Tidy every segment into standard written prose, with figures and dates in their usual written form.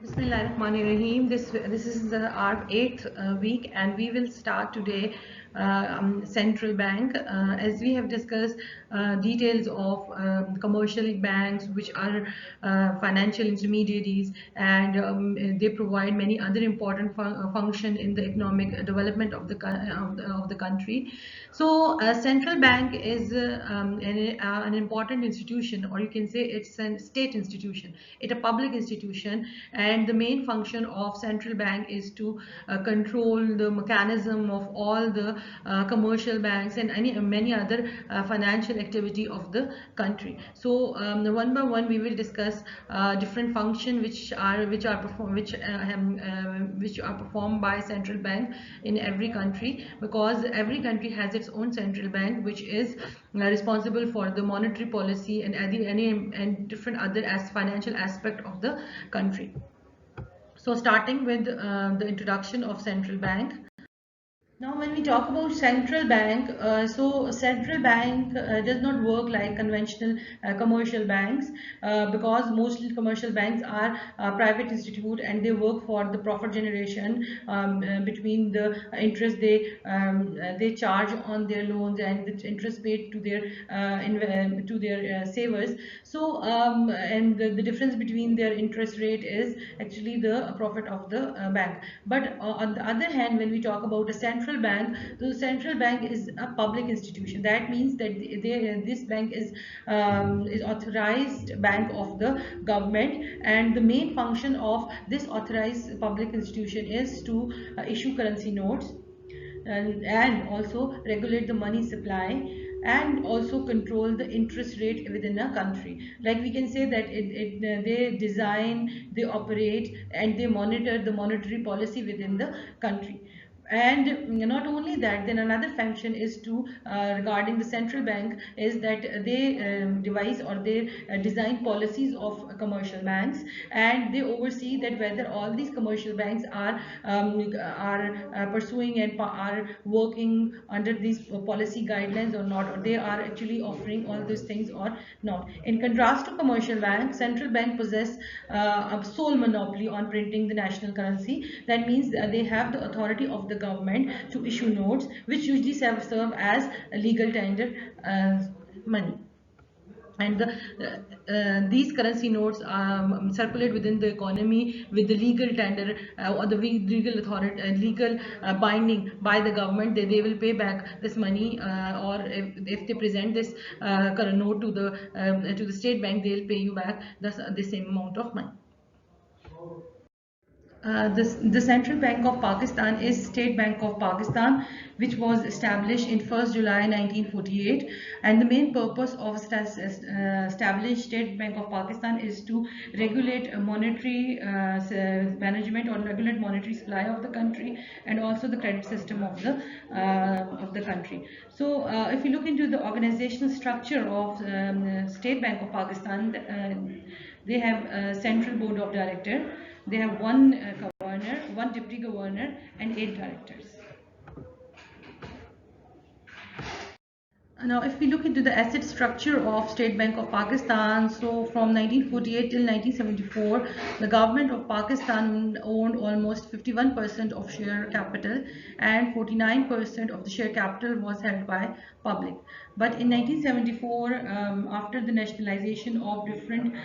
Bismillahirrahmanirrahim. This is our eighth week, and we will start today central bank. As we have discussed details of commercial banks, which are financial intermediaries, and they provide many other important function in the economic development of the country. So, central bank is an important institution, or you can say it's a state institution. It's a public institution, and the main function of central bank is to control the mechanism of all the commercial banks and many other financial activity of the country. So, one by one we will discuss different function which are performed by central bank in every country, because every country has its own central bank, which is responsible for the monetary policy and and different other as financial aspect of the country. So, starting with the introduction of central bank. Now, when we talk about central bank, so central bank does not work like conventional commercial banks, because mostly commercial banks are private institute, and they work for the profit generation between the interest they charge on their loans and the interest paid to their savers. So, and the difference between their interest rate is actually the profit of the bank. But on the other hand, when we talk about a central bank, the central bank is a public institution. That means that this bank is authorized bank of the government, and the main function of this authorized public institution is to issue currency notes, and also regulate the money supply, and also control the interest rate within a country. Like we can say that they design, they operate, and they monitor the monetary policy within the country. And not only that, then another function is to regarding the central bank is that they devise, or they design policies of commercial banks, and they oversee that whether all these commercial banks are pursuing and are working under these policy guidelines or not, or they are actually offering all those things or not. In contrast to commercial banks, central bank possess a sole monopoly on printing the national currency. That means that they have the authority of the government to issue notes, which usually serve as a legal tender money. And these currency notes circulate within the economy with the legal tender, or the legal authority, legal binding by the government. They will pay back this money, or if they present this current note to the state bank, they'll pay you back the same amount of money. The Central Bank of Pakistan is State Bank of Pakistan, which was established in 1st July 1948, and the main purpose of established State Bank of Pakistan is to regulate monetary management, or regulate monetary supply of the country, and also the credit system of the country. So, if you look into the organizational structure of State Bank of Pakistan, they have a central board of director. They have one governor, one deputy governor, and 8 directors. Now, if we look into the asset structure of State Bank of Pakistan, so from 1948 till 1974, the government of Pakistan owned almost 51% of share capital, and 49% of the share capital was held by public. But in 1974, after the nationalization of different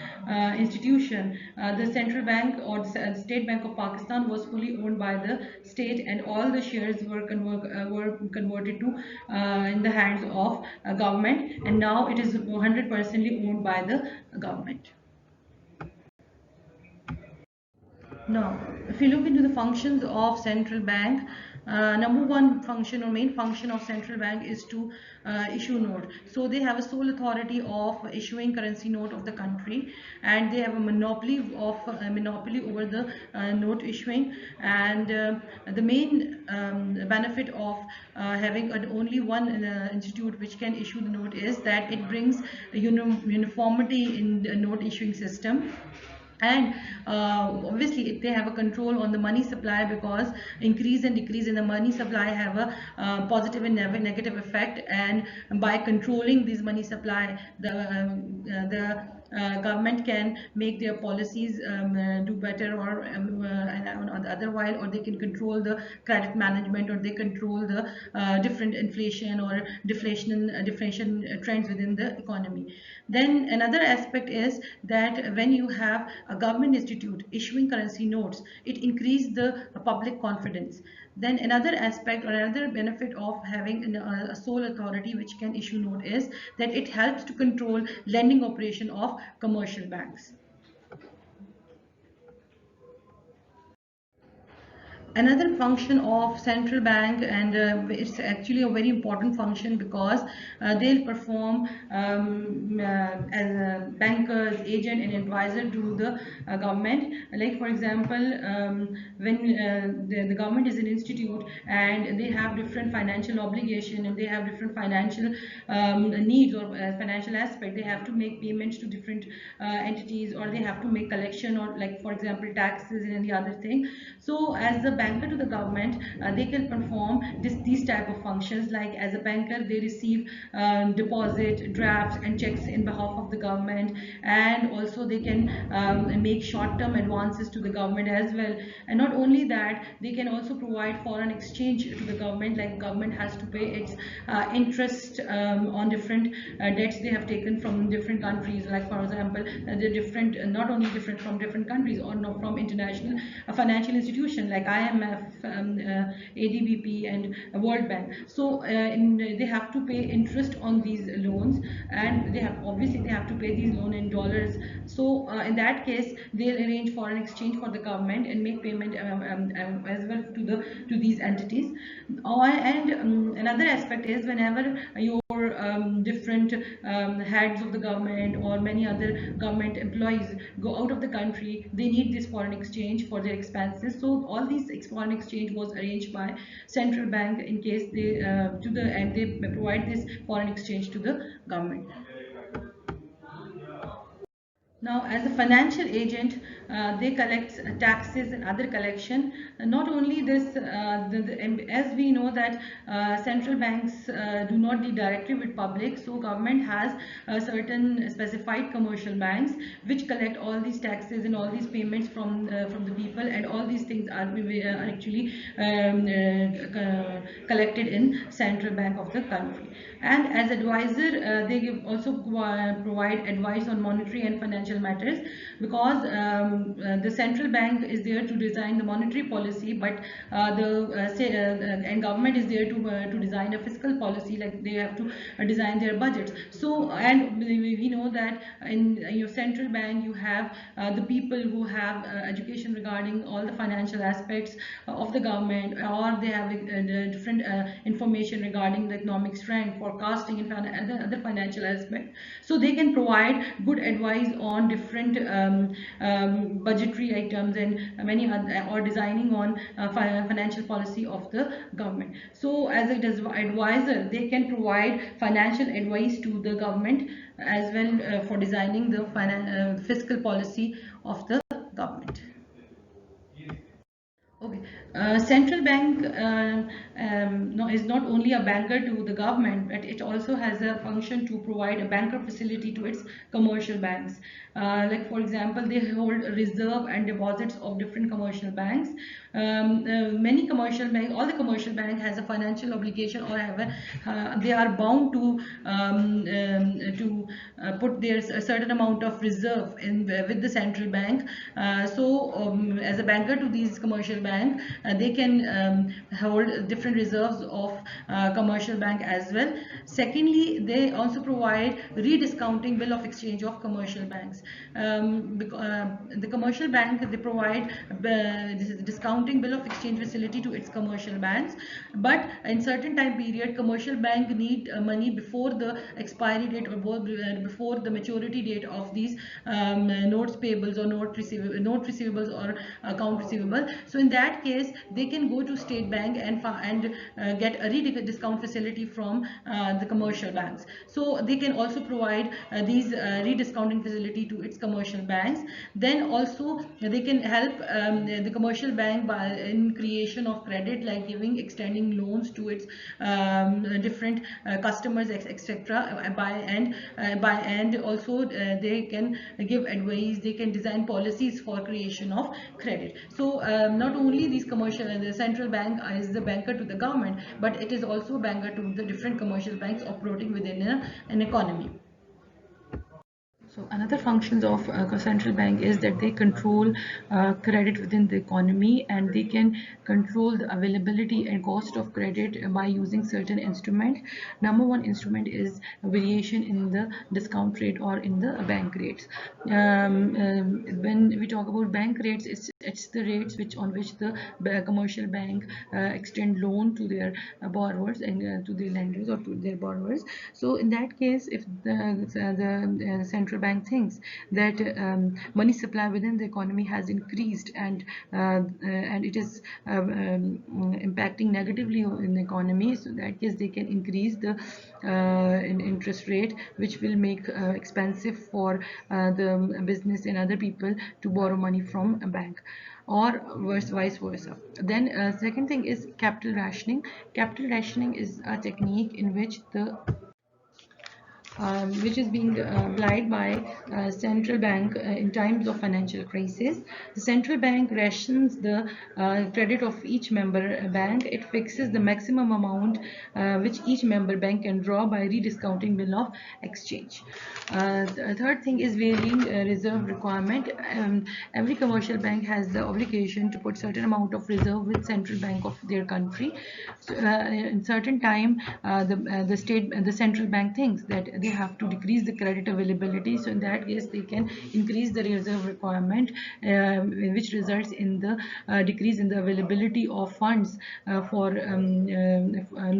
institutions, the central bank, or the State Bank of Pakistan, was fully owned by the state, and all the shares were converted to in the hands of government, and now it is 100% owned by the government. Now, if you look into the functions of central bank, number one function or main function of central bank is to issue note. So they have a sole authority of issuing currency note of the country, and they have a monopoly over the note issuing. And the main benefit of having only one institute which can issue the note is that it brings uniformity in the note issuing system. And obviously they have a control on the money supply, because increase and decrease in the money supply have a positive and negative effect, and by controlling this money supply, the government can make their policies do better, or on the other while, or they can control the credit management, or they control the different inflation or deflation trends within the economy. Then another aspect is that when you have a government institute issuing currency notes, it increases the public confidence. Then another aspect or another benefit of having a sole authority which can issue note is that it helps to control lending operation of commercial banks. Another function of central bank, and it's actually a very important function, because they'll perform as a bankers, agent and advisor to the government. Like for example, when the government is an institute and they have different financial obligation, and they have different financial needs, or financial aspect, they have to make payments to different entities, or they have to make collection, or like for example taxes and any other thing. So as the banker to the government, they can perform these type of functions. Like as a banker, they receive deposit, drafts and checks in behalf of the government, and also they can make short-term advances to the government as well. And not only that, they can also provide foreign exchange to the government. Like government has to pay its interest on different debts they have taken from different countries. Like for example, they're different, not only different from different countries, or not from international financial institution like IMF, ADBP and World Bank. So they have to pay interest on these loans, and they have to pay these loan in dollars. So in that case, they'll arrange foreign exchange for the government and make payment as well to these entities. And another aspect is, whenever your different heads of the government or many other government employees go out of the country, they need this foreign exchange for their expenses. So all these foreign exchange was arranged by central bank in case they and they provide this foreign exchange to the government. Now, as a financial agent, they collect taxes and other collection. Not only this, as we know that central banks do not deal directly with public, so government has certain specified commercial banks which collect all these taxes and all these payments from the people, and all these things are actually collected in central bank of the country. And as advisor, they also provide advice on monetary and financial matters, because the central bank is there to design the monetary policy, but and government is there to design a fiscal policy. Like they have to design their budgets. So, and we know that in your central bank you have the people who have education regarding all the financial aspects of the government, or they have different information regarding the economic trend, forecasting and other financial aspects. So they can provide good advice on different budgetary items and many other, or designing on financial policy of the government. So as an advisor, they can provide financial advice to the government as well for designing the fiscal policy of the government. Okay. Central bank no, is not only a banker to the government, but it also has a function to provide a banker facility to its commercial banks. Like for example, they hold reserve and deposits of different commercial banks. Many commercial banks, all the commercial bank has a financial obligation, or have they are bound to put their a certain amount of reserve in with the central bank. As a banker to these commercial bank, they can hold different reserves of commercial bank as well. Secondly, they also provide rediscounting bill of exchange of commercial banks. The commercial bank, they provide this is discounting bill of exchange facility to its commercial banks, but in certain time period, commercial bank need money before the expiry date, or before the maturity date of these notes payables or note receivables or account receivable. So in that case, they can go to State Bank and get a discount facility from the commercial banks. So they can also provide these rediscounting facility to its commercial banks. Then also they can help the commercial bank by in creation of credit, like giving extending loans to its different customers, etc. By and also they can give advice, they can design policies for creation of credit. So not only these commercial and the central bank is the banker to the government, but it is also a banker to the different commercial banks operating within an economy. So another functions of central bank is that they control credit within the economy, and they can control the availability and cost of credit by using certain instruments. Number one instrument is variation in the discount rate or in the bank rates. When we talk about bank rates, it's the rates which the commercial bank extend loan to their borrowers and to the lenders or to their borrowers. So in that case, if the central bank thinks that money supply within the economy has increased and it is impacting negatively in the economy, so in that case they can increase the interest rate, which will make expensive for the business and other people to borrow money from a bank, or vice versa. Then second thing is capital rationing. Capital rationing is a technique in which which is being applied by central bank in times of financial crisis. The central bank rations the credit of each member bank. It fixes the maximum amount which each member bank can draw by rediscounting bill of exchange. The third thing is varying reserve requirement. Every commercial bank has the obligation to put certain amount of reserve with central bank of their country. So, in certain time, the central bank thinks that they have to decrease the credit availability. So in that case, they can increase the reserve requirement, which results in the decrease in the availability of funds for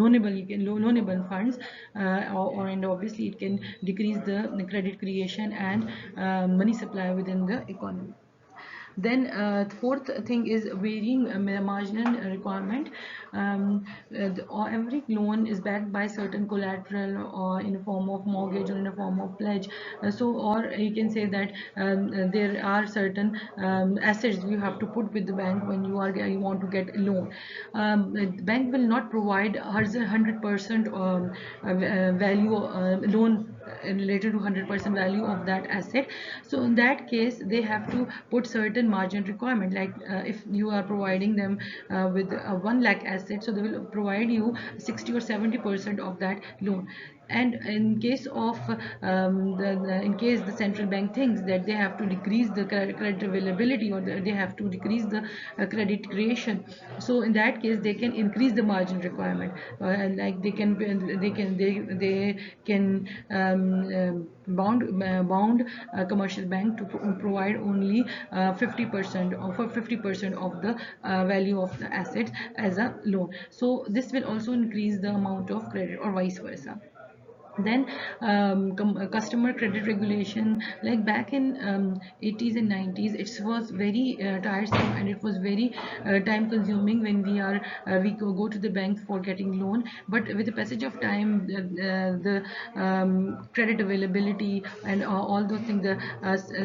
loanable funds, and obviously it can decrease the credit creation and money supply within the economy. Then fourth thing is varying marginal requirement. Every loan is backed by certain collateral, or in a form of mortgage or in a form of pledge. Or you can say that there are certain assets you have to put with the bank when you want to get a loan. The bank will not provide 100% value loan related to 100% value of that asset. So in that case, they have to put certain margin requirement, like if you are providing them with a 1 lakh asset, so they will provide you 60 or 70% of that loan. And in case of in case the central bank thinks that they have to decrease the credit availability, or they have to decrease the credit creation, so in that case they can increase the margin requirement, like they can bound commercial bank to provide only 50% or for 50% of the value of the asset as a loan. So this will also increase the amount of credit, or vice versa. Then customer credit regulation, like back in 80s and 90s, it was very tiresome, and it was very time consuming when we go to the bank for getting loan. But with the passage of time, the credit availability and all those things, the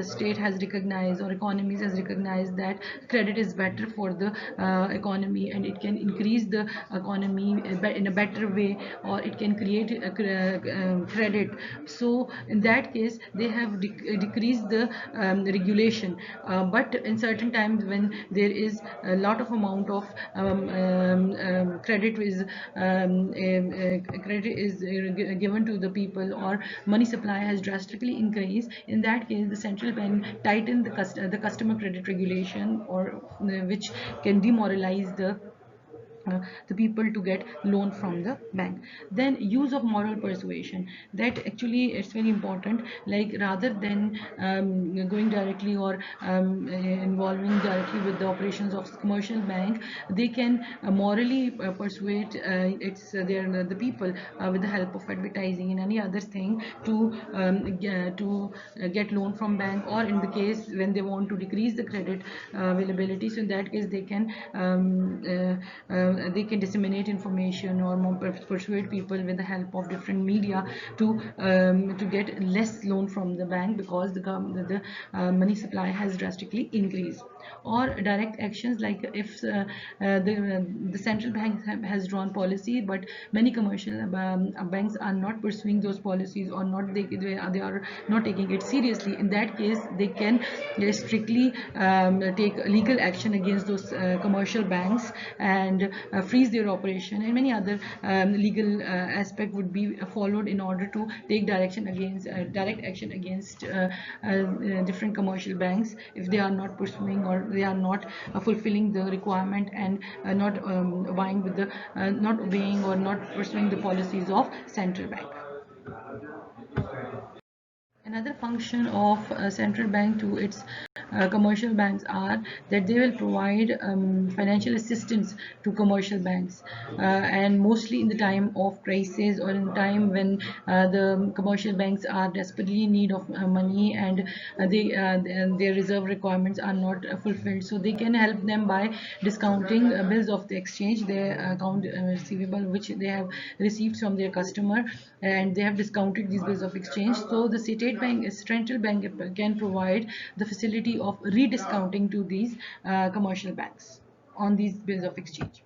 state has recognized, or economies has recognized, that credit is better for the economy, and it can increase the economy in a better way, or it can create credit. So in that case, they have decreased the regulation. But in certain times, when there is a lot of amount of credit is given to the people, or money supply has drastically increased, in that case the central bank tighten the customer credit regulation, or which can demoralize the the people to get loan from the bank. Then use of moral persuasion, that actually it's very important. Like rather than going directly or involving directly with the operations of commercial bank, they can morally persuade the people with the help of advertising and any other thing to get loan from bank, or in the case when they want to decrease the credit availability, so in that case they can disseminate information or persuade people with the help of different media to get less loan from the bank, because the money supply has drastically increased. Or direct actions, like if the central bank has drawn policy, but many commercial banks are not pursuing those policies, or not they are not taking it seriously. In that case, they can strictly take legal action against those commercial banks and freeze their operation, and many other legal aspect would be followed in order to take direct action against different commercial banks if they are not pursuing, or they are not fulfilling the requirement, and not vying with the not obeying or not pursuing the policies of central bank. Another function of central bank to its commercial banks are that they will provide financial assistance to commercial banks, and mostly in the time of crisis, or in time when the commercial banks are desperately in need of money, and their reserve requirements are not fulfilled, so they can help them by discounting bills of the exchange, their account receivable which they have received from their customer, and they have discounted these bills of exchange. So the state bank, central bank, can provide the facility of rediscounting to these commercial banks on these bills of exchange.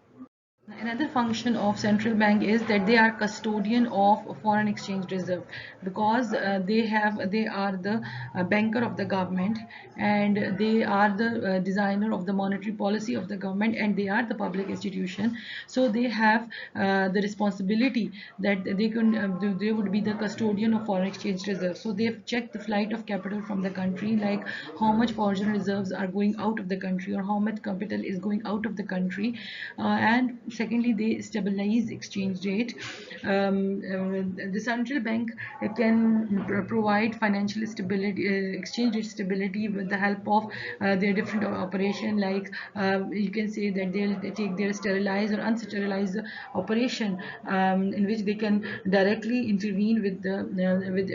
Another function of central bank is that they are custodian of foreign exchange reserve, because they are the banker of the government, and they are the designer of the monetary policy of the government, and they are the public institution. So they have the responsibility that they would be the custodian of foreign exchange reserve. So they have checked the flight of capital from the country, like how much foreign reserves are going out of the country, or how much capital is going out of the country, and secondly, they stabilize exchange rate. The central bank can provide financial stability, exchange rate stability, with the help of their different operation. Like you can say that they take their sterilized or unsterilized operation, in which they can directly intervene with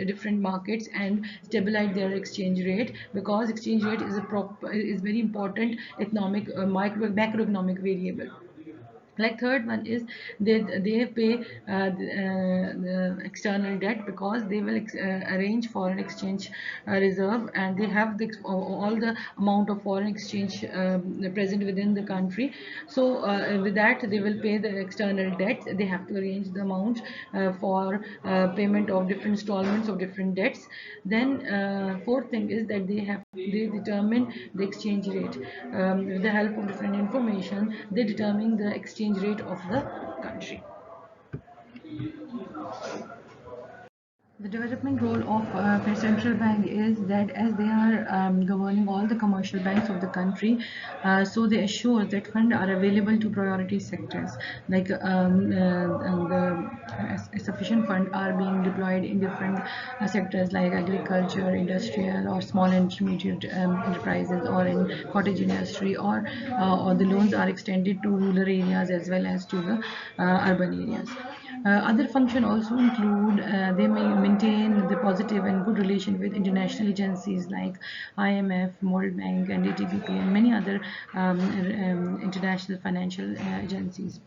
different markets and stabilize their exchange rate, because exchange rate is very important economic macroeconomic variable. Like third one is they pay the external debt, because they will arrange foreign exchange reserve, and they have all the amount of foreign exchange present within the country. So with that, they will pay the external debt. They have to arrange the amount for payment of different installments of different debts. Then fourth thing is that they determine the exchange rate with the help of different information. They determine the exchange rate of the country. The development role of the central bank is that, as they are governing all the commercial banks of the country, so they assure that funds are available to priority sectors, like sufficient funds are being deployed in different sectors like agriculture, industrial, or small and intermediate enterprises, or in cottage industry, or the loans are extended to rural areas as well as to the urban areas. Other functions also include they may maintain the positive and good relation with international agencies like IMF, World Bank, and ATPP, and many other international financial agencies.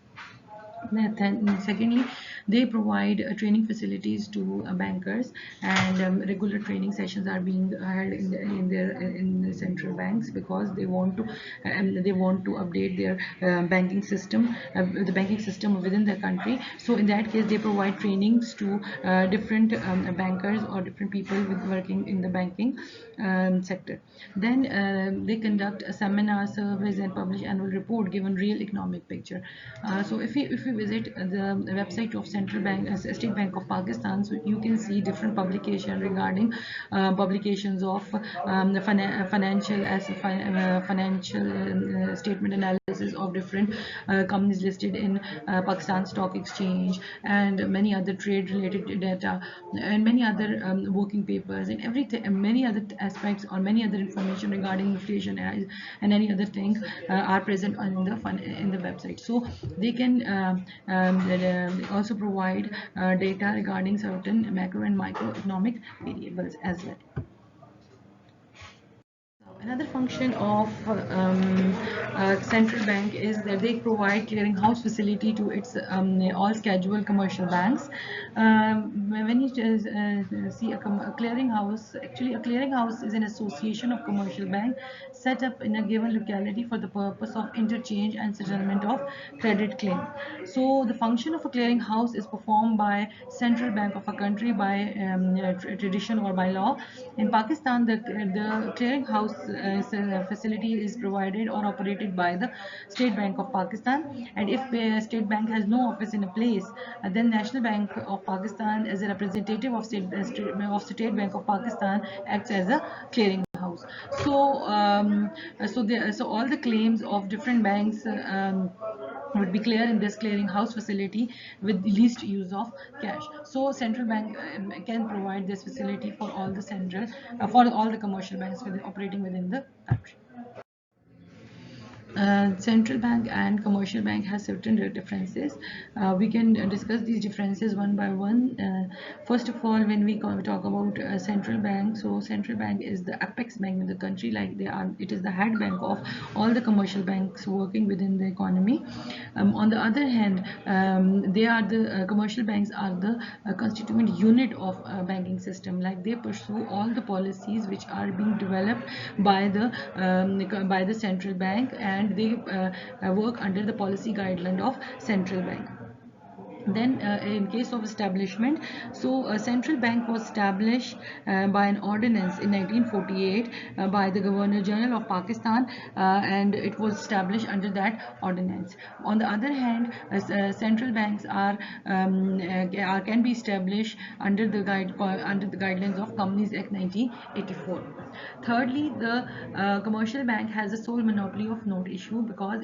Then, secondly, they provide training facilities to bankers, and regular training sessions are being held in the central banks, because they want to update their banking system, the banking system within the country. So in that case, they provide trainings to different bankers or different people working in the banking, sector. Then they conduct seminars, surveys, and publish annual report given real economic picture. So if you visit the website of Central Bank, State Bank of Pakistan, so you can see different publication regarding publications of the financial statement analysis of different companies listed in Pakistan Stock Exchange, and many other trade related data, and many other working papers, and everything, and many other aspects or many other information regarding inflation and any other thing are present on in the website. So they can also provide data regarding certain macro and microeconomic variables as well. Another function of central bank is that they provide clearinghouse facility to its all scheduled commercial banks. When you see a clearinghouse, actually a clearinghouse is an association of commercial bank set up in a given locality for the purpose of interchange and settlement of credit claim. So the function of a clearinghouse is performed by central bank of a country by tradition or by law. In Pakistan, the clearinghouse facility is provided or operated by the State Bank of Pakistan, and if the State Bank has no office in a place, then National Bank of Pakistan, as a representative of State Bank of Pakistan, acts as a clearing house. So so all the claims of different banks would be clear in this clearing house facility with the least use of cash. So central bank can provide this facility for all the for all the commercial banks operating within the country. Central bank and commercial bank has certain differences. We can discuss these differences one by one. First of all, when we talk about central bank, so central bank is the apex bank in the country, like it is the head bank of all the commercial banks working within the economy. On the other hand, they are the commercial banks are the constituent unit of banking system, like they pursue all the policies which are being developed by the central bank, and they work under the policy guideline of central bank. Then in case of establishment, so a central bank was established by an ordinance in 1948 by the Governor General of Pakistan, and it was established under that ordinance. On the other hand, central banks can be established under the guidelines of Companies Act 1984. Thirdly, the commercial bank has a sole monopoly of note issue, because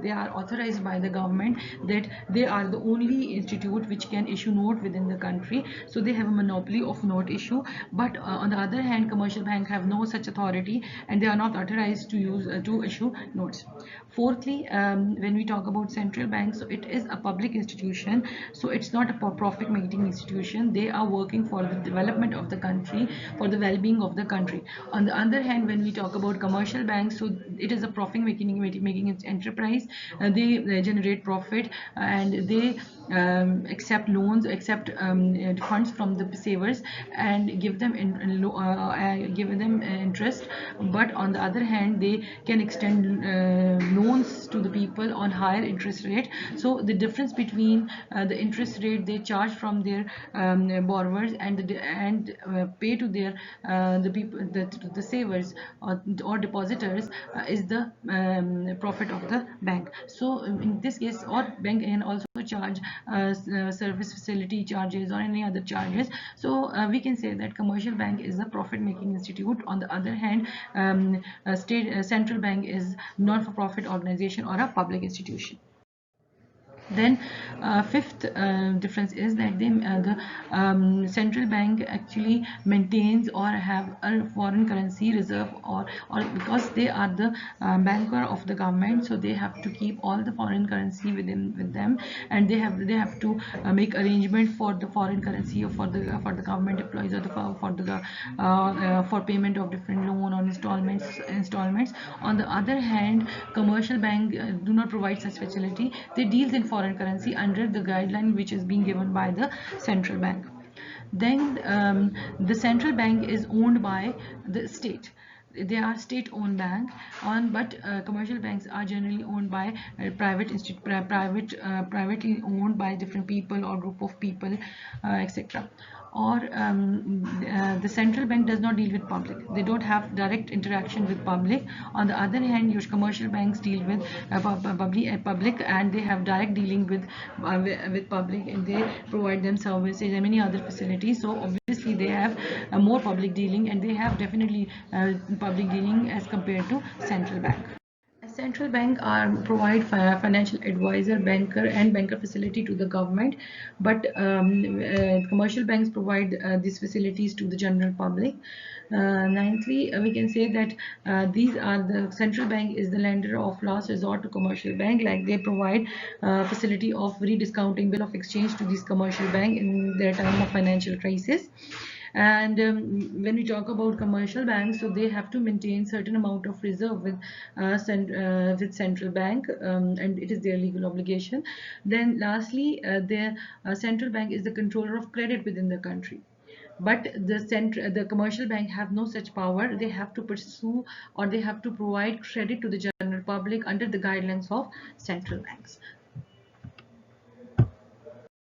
they are authorized by the government, that they are the only institute which can issue note within the country. So they have a monopoly of note issue. But on the other hand, commercial bank have no such authority, and they are not authorized to issue notes. Fourthly, when we talk about central bank, so it is a public institution, so it's not a profit making institution. They are working for the development of the country, for the well-being of the country. On the other hand, when we talk about commercial banks, so it is a profit making its enterprise. They generate profit, and they accept loans, accept funds from the savers, and give them interest. But on the other hand, they can extend loans to the people on higher interest rate. So the difference between the interest rate they charge from their borrowers and pay to their the savers or depositors is the profit of the bank. So in this case, or bank can also charge service facility charges or any other charges. So we can say that commercial bank is a profit making institute. On the other hand, central bank is non-for-profit organization or a public institution. Then fifth difference is that the central bank actually maintains or have a foreign currency reserve, or because they are the banker of the government, so they have to keep all the foreign currency with them, and they have to make arrangement for the foreign currency, or for the government employees, or for payment of different loan or installments. On the other hand, commercial bank do not provide such facility. They deals in foreign currency under the guideline which is being given by the central bank. Then the central bank is owned by the state. they are state-owned bank, but commercial banks are generally owned by privately owned by different people or group of people, etc. Or the central bank does not deal with public. They don't have direct interaction with public. On the other hand, your commercial banks deal with public, and they have direct dealing with public, and they provide them services and many other facilities. So obviously they have more public dealing, and they have definitely public dealing as compared to central bank. A central bank provide financial advisor, banker, and banker facility to the government, but commercial banks provide these facilities to the general public. Ninthly, we can say that these are the central bank is the lender of last resort to commercial bank, like they provide facility of rediscounting bill of exchange to this commercial bank in their time of financial crisis. And when we talk about commercial banks, so they have to maintain certain amount of reserve with central bank, and it is their legal obligation. Then lastly, the central bank is the controller of credit within the country, but the commercial bank have no such power. They have to pursue, or they have to provide credit to the general public under the guidelines of central banks.